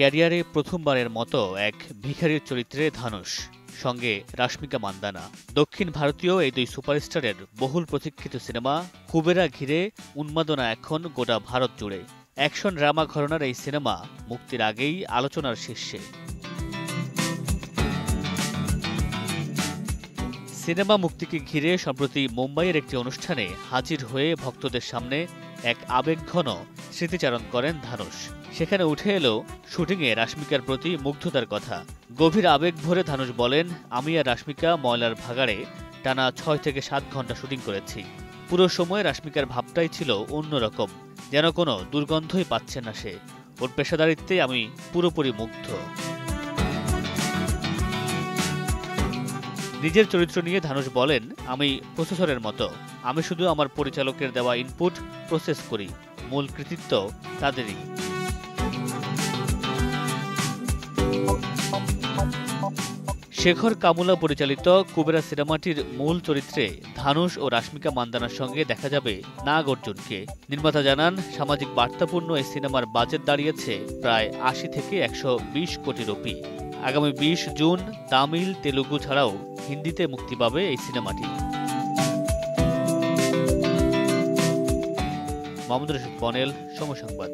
ক্যারিয়ারে প্রথমবারের মতো এক ভিখারির চরিত্রে ধানুষ, সঙ্গে রাশমিকা মান্দানা। দক্ষিণ ভারতীয় এই দুই সুপারস্টারের বহুল প্রতীক্ষিত সিনেমা কুবেরা ঘিরে উন্মাদনা এখন গোটা ভারত জুড়ে। অ্যাকশন ড্রামা ঘরানার এই সিনেমা মুক্তির আগেই আলোচনার শীর্ষে। সিনেমা মুক্তিকে ঘিরে সম্প্রতি মুম্বাইয়ের একটি অনুষ্ঠানে হাজির হয়ে ভক্তদের সামনে এক আবেগঘন স্মৃতিচারণ করেন ধানুষ। সেখানে উঠে এলো শুটিংয়ে রাশমিকার প্রতি মুগ্ধতার কথা। গভীর আবেগ ভরে ধানুষ বলেন, আমি আর রাশমিকা ময়লার ভাগাড়ে টানা ৬ থেকে ৭ ঘন্টা শুটিং করেছি। পুরো সময় রাশমিকার ভাবটাই ছিল অন্যরকম, যেন কোনো দুর্গন্ধই পাচ্ছে না সে। ওর পেশাদারিত্বে আমি পুরোপুরি মুগ্ধ। নিজের চরিত্র নিয়ে ধানুষ বলেন, আমি প্রসেসরের মতো, আমি শুধু আমার পরিচালকের দেওয়া ইনপুট প্রসেস করি, মূল কৃতিত্ব তাদেরই। শেখর কামুলা পরিচালিত কুবেরা সিনেমাটির মূল চরিত্রে ধানুষ ও রাশমিকা মান্দানার সঙ্গে দেখা যাবে নাগ অর্জুনকে। নির্মাতা জানান, সামাজিক বার্তাপূর্ণ এই সিনেমার বাজেট দাঁড়িয়েছে প্রায় ৮০ থেকে ১২০ কোটি রুপি। আগামী ২০ জুন তামিল, তেলুগু ছাড়াও হিন্দিতে মুক্তি পাবে এই সিনেমাটি। মাহমুদুর রশিদ বনেল, সময় সংবাদ।